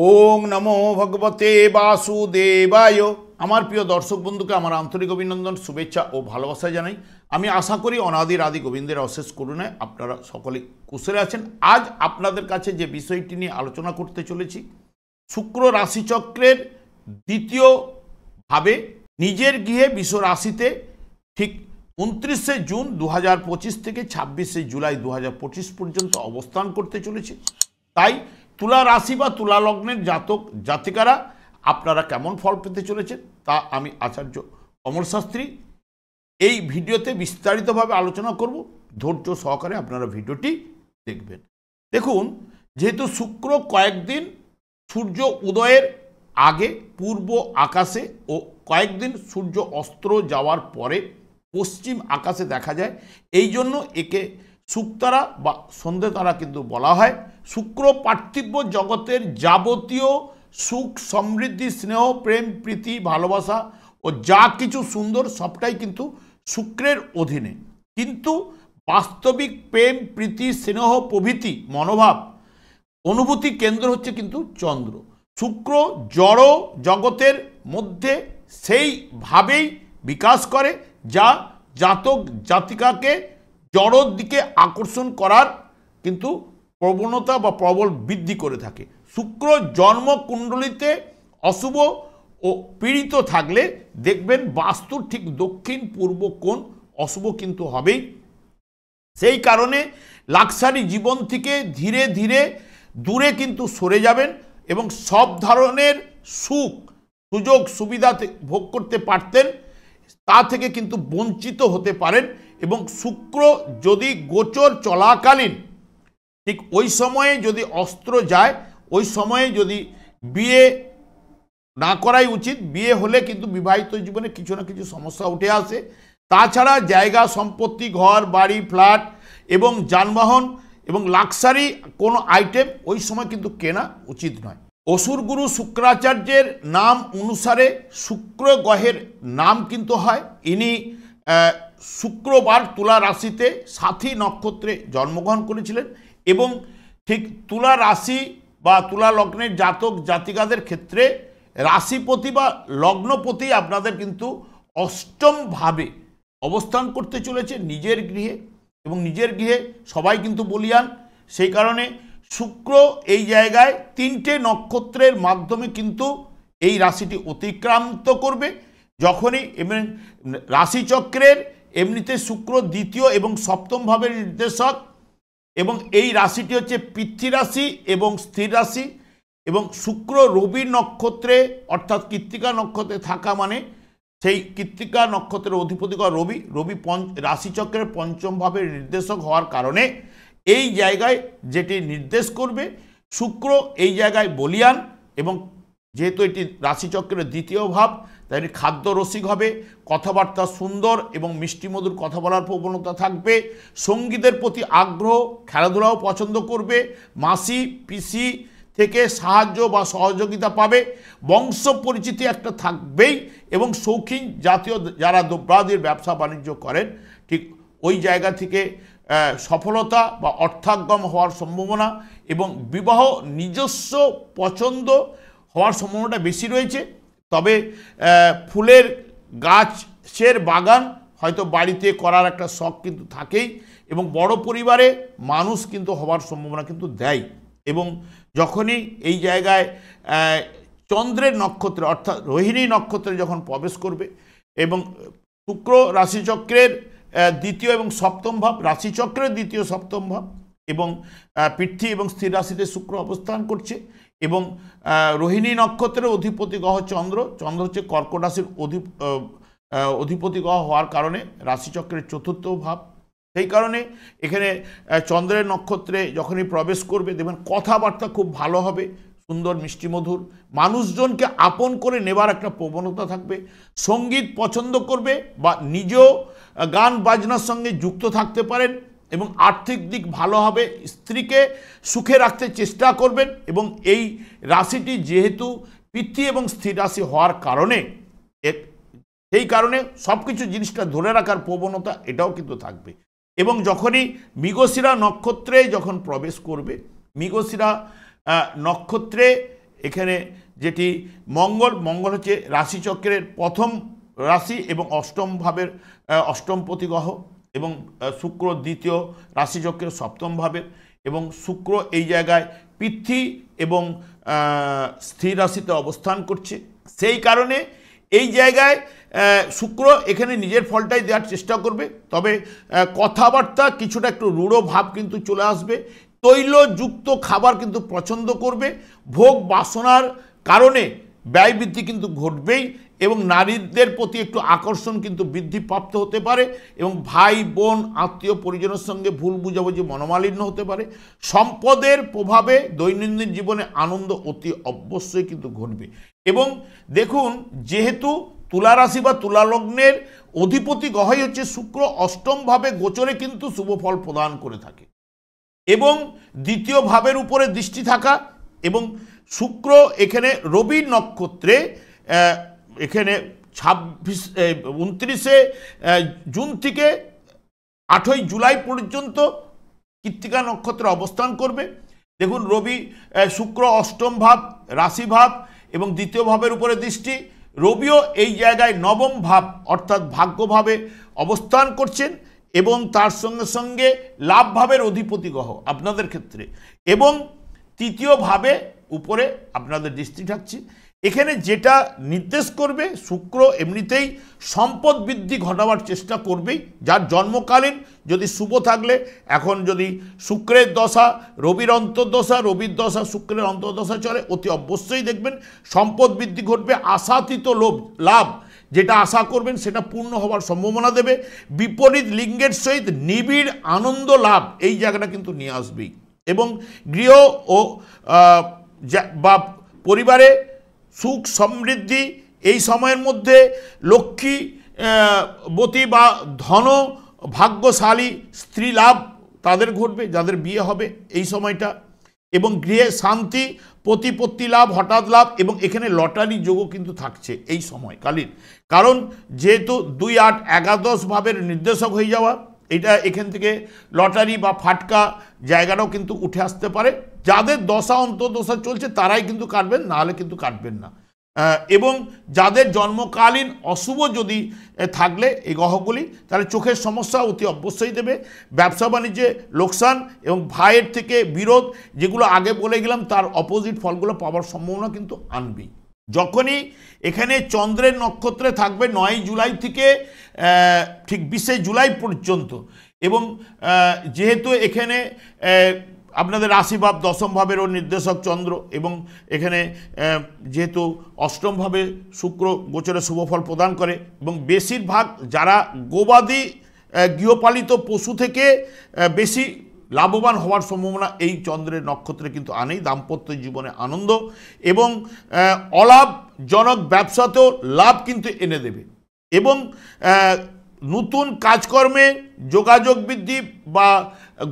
ওং নমো ভগবতে বাসুদেবায়। আমার প্রিয় দর্শক বন্ধুকে আমার আন্তরিক অভিনন্দন, শুভেচ্ছা ও ভালোবাসা জানাই। আমি আশা করি অনাদির আদি গোবিন্দের অশেষ করুণায় আপনারা সকলে কুশলে আছেন। আজ আপনাদের কাছে যে বিষয়টি নিয়ে আলোচনা করতে চলেছি, শুক্র রাশিচক্রের দ্বিতীয় ভাবে নিজের গৃহে বিশ্ব রাশিতে ঠিক 29শে জুন 2025 থেকে 26শে জুলাই 2025 পর্যন্ত অবস্থান করতে চলেছে। তাই তুলা রাশি বা তুলা লগ্নের জাতক জাতিকারা আপনারা কেমন ফল পেতে চলেছেন তা আমি আচার্য অমর শাস্ত্রী এই ভিডিওতে বিস্তারিতভাবে আলোচনা করব। ধৈর্য সহকারে আপনারা ভিডিওটি দেখবেন। দেখুন, যেহেতু শুক্র কয়েকদিন সূর্য উদয়ের আগে পূর্ব আকাশে ও কয়েকদিন সূর্য অস্ত যাওয়ার পরে পশ্চিম আকাশে দেখা যায়, এই জন্য একে শুকতারা বা সন্ধে তারা কিন্তু বলা হয়। শুক্র পার্থিব জগতের যাবতীয় সুখ, সমৃদ্ধি, স্নেহ, প্রেম, প্রীতি, ভালোবাসা ও যা কিছু সুন্দর সবটাই কিন্তু শুক্রের অধীনে। কিন্তু বাস্তবিক প্রেম, প্রীতি, স্নেহ প্রভৃতি মনোভাব অনুভূতি কেন্দ্র হচ্ছে কিন্তু চন্দ্র। শুক্র জড় জগতের মধ্যে সেইভাবেই বিকাশ করে যা জাতক জাতিকাকে জড়র দিকে আকর্ষণ করার কিন্তু প্রবণতা বা প্রবল বৃদ্ধি করে থাকে। শুক্র জন্মকুণ্ডলিতে অশুভ ও পীড়িত থাকলে দেখবেন বাস্তুর ঠিক দক্ষিণ পূর্ব কোণ অশুভ কিন্তু হবেই। সেই কারণে লাক্সারি জীবন থেকে ধীরে ধীরে দূরে কিন্তু সরে যাবেন এবং সব ধরনের সুখ সুযোগ সুবিধা ভোগ করতে পারতেন তা থেকে কিন্তু বঞ্চিত হতে পারেন। এবং শুক্র যদি গোচর চলাকালীন ঠিক ওই সময়ে যদি অস্ত্র যায়, ওই সময়ে যদি বিয়ে না করাই উচিত। বিয়ে হলে কিন্তু বিবাহিত জীবনে কিছু না কিছু সমস্যা উঠে আসে। তাছাড়া জায়গা সম্পত্তি, ঘর বাড়ি, ফ্ল্যাট এবং যানবাহন এবং লাক্সারি কোনো আইটেম ওই সময় কিন্তু কেনা উচিত নয়। অসুর গুরু শুক্রাচার্যের নাম অনুসারে শুক্র গ্রহের নাম কিন্তু হয়। ইনি শুক্রবার তুলা রাশিতে সাথী নক্ষত্রে জন্মগ্রহণ করেছিলেন এবং ঠিক তুলা রাশি বা তুলা লগ্নের জাতক জাতিকাদের ক্ষেত্রে রাশিপতি বা লগ্নপতি আপনাদের কিন্তু অষ্টমভাবে অবস্থান করতে চলেছে নিজের গৃহে, এবং নিজের গৃহে সবাই কিন্তু বলিয়ান। সেই কারণে শুক্র এই জায়গায় 3টে নক্ষত্রের মাধ্যমে কিন্তু এই রাশিটি অতিক্রান্ত করবে। যখনই রাশিচক্রের এমনিতে শুক্র দ্বিতীয় এবং সপ্তম ভাবের নির্দেশক, এবং এই রাশিটি হচ্ছে পৃথ্বী রাশি এবং স্থির রাশি, এবং শুক্র রবি নক্ষত্রে অর্থাৎ কৃত্তিকা নক্ষত্রে থাকা মানে সেই কৃত্তিকা নক্ষত্রের অধিপতি রবি রাশিচক্রের পঞ্চম ভাবের নির্দেশক হওয়ার কারণে এই জায়গায় যেটি নির্দেশ করবে শুক্র এই জায়গায় বলিয়ান, এবং যেহেতু এটি রাশিচক্রের দ্বিতীয় ভাব তাই খাদ্য রসিক হবে, কথাবার্তা সুন্দর এবং মিষ্টিমধুর কথা বলার প্রবণতা থাকবে, সঙ্গীতের প্রতি আগ্রহ, খেলাধুলাও পছন্দ করবে, মাসি পিসি থেকে সাহায্য বা সহযোগিতা পাবে, বংশ পরিচিতি একটা থাকবেই, এবং শৌখিন জাতীয় যারা দ্রব্যাদির ব্যবসা বাণিজ্য করেন ঠিক ওই জায়গা থেকে সফলতা বা অর্থাগম হওয়ার সম্ভাবনা এবং বিবাহ নিজস্ব পছন্দ হওয়ার সম্ভাবনাটা বেশি রয়েছে। তবে ফুলের গাছের বাগান হয়তো বাড়িতে করার একটা শখ কিন্তু থাকেই, এবং বড় পরিবারে মানুষ কিন্তু হওয়ার সম্ভাবনা কিন্তু দেয়। এবং যখনই এই জায়গায় চন্দ্রের নক্ষত্রে অর্থাৎ রোহিণী নক্ষত্রে যখন প্রবেশ করবে, এবং শুক্র রাশিচক্রের দ্বিতীয় এবং সপ্তম ভাব, রাশিচক্রের দ্বিতীয় সপ্তম ভাব, এবং পৃথ্বী এবং স্থির রাশিতে শুক্র অবস্থান করছে, এবং রোহিণী নক্ষত্রের অধিপতি গ্রহ চন্দ্র হচ্ছে কর্কট রাশির অধিপতি গ্রহ হওয়ার কারণে রাশিচক্রের চতুর্থ ভাব। সেই কারণে এখানে চন্দ্রের নক্ষত্রে যখনই প্রবেশ করবে দেখবেন কথাবার্তা খুব ভালো হবে, সুন্দর মিষ্টিমধুর, মানুষজনকে আপন করে নেবার একটা প্রবণতা থাকবে, সঙ্গীত পছন্দ করবে বা নিজেও গান বাজনার সঙ্গে যুক্ত থাকতে পারেন, এবং আর্থিক দিক ভালো হবে, স্ত্রীকে সুখে রাখতে চেষ্টা করবেন। এবং এই রাশিটি যেহেতু পৃথ্বী এবং স্থির রাশি হওয়ার কারণে সেই কারণে সব কিছু জিনিসটা ধরে রাখার প্রবণতা এটাও কিন্তু থাকবে। এবং যখনই মৃগশিরা নক্ষত্রে যখন প্রবেশ করবে, মৃগশিরা নক্ষত্রে এখানে যেটি মঙ্গল, মঙ্গল হচ্ছে রাশিচক্রের প্রথম রাশি এবং অষ্টম ভাবের অষ্টমপতি গ্রহ, এবং শুক্র দ্বিতীয় রাশিচক্রের সপ্তম ভাবের, এবং শুক্র এই জায়গায় পৃথ্বী এবং স্থির রাশিতে অবস্থান করছে। সেই কারণে এই জায়গায় শুক্র এখানে নিজের ফলটাই দেওয়ার চেষ্টা করবে, তবে কথাবার্তা কিছুটা একটু রূঢ় ভাব কিন্তু চলে আসবে। তৈলযুক্ত খাবার কিন্তু পছন্দ করবে, ভোগ বাসনার কারণে ব্যয় বৃদ্ধি কিন্তু ঘটবেই, এবং নারীদের প্রতি একটু আকর্ষণ কিন্তু বৃদ্ধিপ্রাপ্ত হতে পারে, এবং ভাই বোন আত্মীয় পরিজনের সঙ্গে ভুল বুঝাবুঝি মনোমালিন্য হতে পারে। সম্পদের প্রভাবে দৈনন্দিন জীবনে আনন্দ অতি অবশ্যই কিন্তু ঘটবে। এবং দেখুন, যেহেতু তুলা রাশি বা তুলা লগ্নের অধিপতি গ্রহই হচ্ছে শুক্র, অষ্টমভাবে গোচরে কিন্তু শুভ ফল প্রদান করে থাকে, এবং দ্বিতীয় ভাবের উপরে দৃষ্টি থাকা, এবং শুক্র এখানে রবি নক্ষত্রে এখানে 29 জুন থেকে 8ই জুলাই পর্যন্ত কৃত্তিকা নক্ষত্রে অবস্থান করবে। দেখুন, রবি শুক্র অষ্টম ভাব রাশি ভাব এবং দ্বিতীয় ভাবের উপরে দৃষ্টি, রবিও এই জায়গায় নবম ভাব অর্থাৎ ভাগ্যভাবে অবস্থান করছেন, এবং তার সঙ্গে সঙ্গে লাভ ভাবের অধিপতি গ্রহ আপনাদের ক্ষেত্রে, এবং তৃতীয় ভাবে উপরে আপনাদের দৃষ্টি থাকছে। এখানে যেটা নির্দেশ করবে, শুক্র এমনিতেই সম্পদ বৃদ্ধি ঘটাবার চেষ্টা করবেই, যার জন্মকালীন যদি শুভ থাকলে, এখন যদি শুক্রের দশা, রবির অন্তর্দশা, রবির দশা শুক্রের অন্তর্দশা চলে, অতি অবশ্যই দেখবেন সম্পদ বৃদ্ধি ঘটবে। আশাতীত লাভ যেটা আশা করবেন সেটা পূর্ণ হওয়ার সম্ভাবনা দেবে। বিপরীত লিঙ্গের সহিত নিবিড় আনন্দ লাভ এই জায়গাটা কিন্তু নিয়ে আসবেই, এবং গৃহ ও বা পরিবারে সুখ সমৃদ্ধি এই সময়ের মধ্যে লক্ষ্মীবতী বা ধন ভাগ্যশালী স্ত্রী লাভ তাদের ঘটবে যাদের বিয়ে হবে এই সময়টা, এবং গৃহে শান্তি প্রতিপত্তি লাভ হঠাৎ লাভ, এবং এখানে লটারি যোগও কিন্তু থাকছে এই সময়কালীন, কারণ যেহেতু 2, 8, 11 ভাবের নির্দেশক হয়ে যাওয়া, এটা এখান থেকে লটারি বা ফাটকা জায়গাটাও কিন্তু উঠে আসতে পারে। যাদের দশা অন্তর্দশা চলছে তারাই কিন্তু কাটবেন, নাহলে কিন্তু কাটবেন না। এবং যাদের জন্মকালীন অশুভ যদি থাকলে এই গ্রহগুলি, তাহলে চোখের সমস্যা অতি অবশ্যই দেবে, ব্যবসা বাণিজ্যে লোকসান এবং ভাইয়ের থেকে বিরোধ, যেগুলো আগে বলে গেলাম তার অপোজিট ফলগুলো পাওয়ার সম্ভাবনা কিন্তু আনবেই। যখনই এখানে চন্দ্রের নক্ষত্রে থাকবে 9 জুলাই থেকে ঠিক 20 জুলাই পর্যন্ত, এবং যেহেতু এখানে আপনাদের রাশিভাব দশম ভাবেরও নির্দেশক চন্দ্র, এবং এখানে যেহেতু অষ্টমভাবে শুক্র গোচরে শুভফল প্রদান করে, এবং বেশিরভাগ যারা গোবাদি গৃহপালিত পশু থেকে বেশি লাভবান হওয়ার সম্ভাবনা এই চন্দ্রের নক্ষত্রে কিন্তু আনেই। দাম্পত্য জীবনে আনন্দ এবং অলাভজনক ব্যবসাতেও লাভ কিন্তু এনে দেবে, এবং নতুন কাজকর্মে যোগাযোগ বৃদ্ধি বা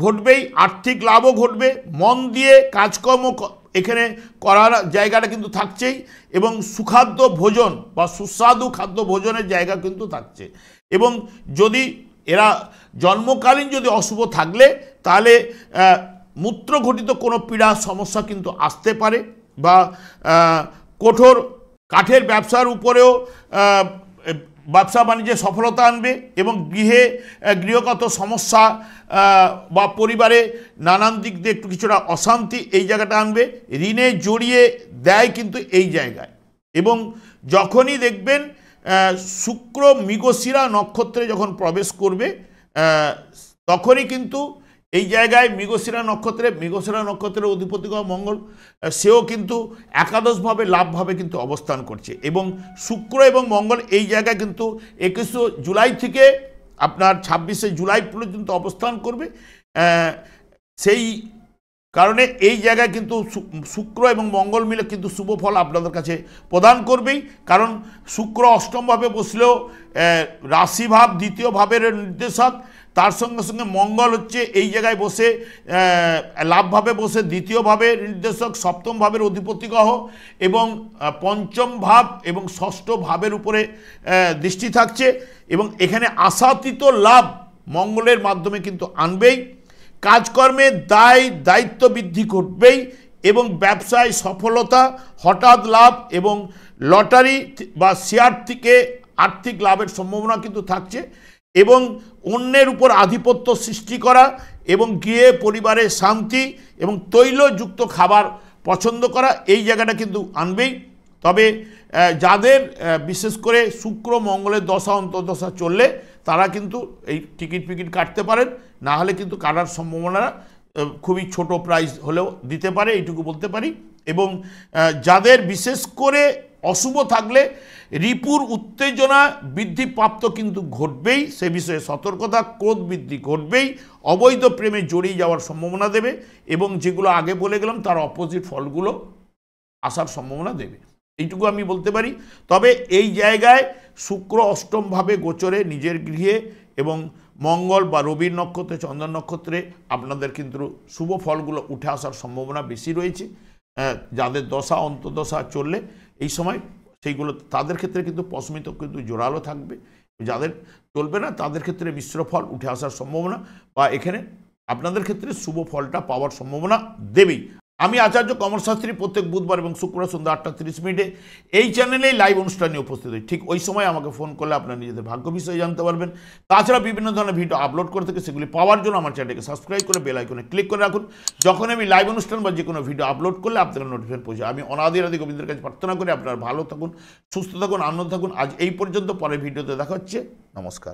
ঘটবেই, আর্থিক লাভও ঘটবে, মন দিয়ে কাজকর্ম এখানে করার জায়গাটা কিন্তু থাকছেই, এবং সুখাদ্য ভোজন বা সুস্বাদু খাদ্য ভোজনের জায়গা কিন্তু থাকছে। এবং যদি এরা জন্মকালীন যদি অশুভ থাকলে, তাহলে মূত্রঘটিত কোনো পীড়া সমস্যা কিন্তু আসতে পারে, বা কঠোর কাঠের ব্যবসার উপরেও ব্যবসা বাণিজ্যে সফলতা আনবে, এবং গৃহগত সমস্যা বা পরিবারে নানান দিক দিয়ে একটু কিছুটা অশান্তি এই জায়গাটা আনবে, ঋণে জড়িয়ে দেয় কিন্তু এই জায়গায়। এবং যখনই দেখবেন শুক্র মৃগশিরা নক্ষত্রে যখন প্রবেশ করবে, তখনই কিন্তু এই জায়গায় মৃগশিরা নক্ষত্রের অধিপতি গ্রহ মঙ্গল, সেও কিন্তু একাদশভাবে লাভভাবে কিন্তু অবস্থান করছে, এবং শুক্র এবং মঙ্গল এই জায়গায় কিন্তু 21 জুলাই থেকে আপনার 26 জুলাই পর্যন্ত অবস্থান করবে। সেই কারণে এই জায়গায় কিন্তু শুক্র এবং মঙ্গল মিলে কিন্তু শুভ ফল আপনাদের কাছে প্রদান করবেই, কারণ শুক্র অষ্টমভাবে বসলেও রাশিভাব দ্বিতীয় ভাবের নির্দেশক, তার সঙ্গে সঙ্গে মঙ্গল হচ্ছে এই জায়গায় বসে লাভভাবে বসে দ্বিতীয় ভাবের নির্দেশক, সপ্তম ভাবের অধিপতি গ্রহ, এবং পঞ্চম ভাব এবং ষষ্ঠ ভাবের উপরে দৃষ্টি থাকছে, এবং এখানে আশাতীত লাভ মঙ্গলের মাধ্যমে কিন্তু আনবেই। কাজকর্মের দায়িত্ব বৃদ্ধি ঘটবেই, এবং ব্যবসায় সফলতা, হঠাৎ লাভ এবং লটারি বা শেয়ার থেকে আর্থিক লাভের সম্ভাবনা কিন্তু থাকছে। এবং অন্যের উপর আধিপত্য সৃষ্টি করা এবং গৃহে পরিবারে শান্তি এবং তৈলযুক্ত খাবার পছন্দ করা, এই জায়গাটা কিন্তু আনবেই। তবে যাদের বিশেষ করে শুক্র মঙ্গলের দশা অন্তর্দশা চললে তারা কিন্তু এই টিকিট ফিকিট কাটতে পারেন, না হলে কিন্তু কাটার সম্ভাবনা খুবই ছোট প্রাইস হলেও দিতে পারে, এইটুকু বলতে পারি। এবং যাদের বিশেষ করে অশুভ থাকলে রিপুর উত্তেজনা বৃদ্ধিপ্রাপ্ত কিন্তু ঘটবেই, সে বিষয়ে সতর্কতা, ক্রোধ বৃদ্ধি ঘটবেই, অবৈধ প্রেমে জড়িয়ে যাওয়ার সম্ভাবনা দেবে এবং যেগুলো আগে বলে গেলাম তার অপোজিট ফলগুলো আসার সম্ভাবনা দেবে, এইটুকু আমি বলতে পারি। তবে এই জায়গায় শুক্র অষ্টমভাবে গোচরে নিজের গৃহে এবং মঙ্গল বা রবির নক্ষত্রে, চন্দ্র নক্ষত্রে আপনাদের কিন্তু শুভ ফলগুলো উঠে আসার সম্ভাবনা বেশি রয়েছে। যাদের দশা অন্তর্দশা চললে এই সময় সেইগুলো তাদের ক্ষেত্রে কিন্তু পশমিত কিন্তু জোরালো থাকবে, যাদের চলবে না তাদের ক্ষেত্রে মিশ্র ফল উঠে আসার সম্ভাবনা বা এখানে আপনাদের ক্ষেত্রে শুভ ফলটা পাওয়ার সম্ভাবনা দেবেই। আমি আচার্য কমলশাস্ত্রী প্রত্যেক বুধবার এবং শুক্রবার সন্ধ্যা 8:30 এই চ্যানেলেই লাইভ অনুষ্ঠানে উপস্থিত হই। ঠিক ওই সময় আমাকে ফোন করলে আপনারা নিজেদের ভাগ্য বিষয়ে জানতে পারবেন। তাছাড়া বিভিন্ন ধরনের ভিডিও আপলোড করে থেকে সেগুলি পাওয়ার জন্য আমার চ্যানেলকে সাবস্ক্রাইব করে বেল আইকনে ক্লিক করে রাখুন। যখন আমি লাইভ অনুষ্ঠান বা যে কোনো ভিডিও আপলোড করলে আপনাদের নোটিফিকেশন পৌঁছে। আমি অনাদি গোবিন্দের কাছে প্রার্থনা করি আপনারা ভালো থাকুন, সুস্থ থাকুন, আনন্দ থাকুন। আজ এই পর্যন্ত, পরের ভিডিওতে দেখা হচ্ছে। নমস্কার।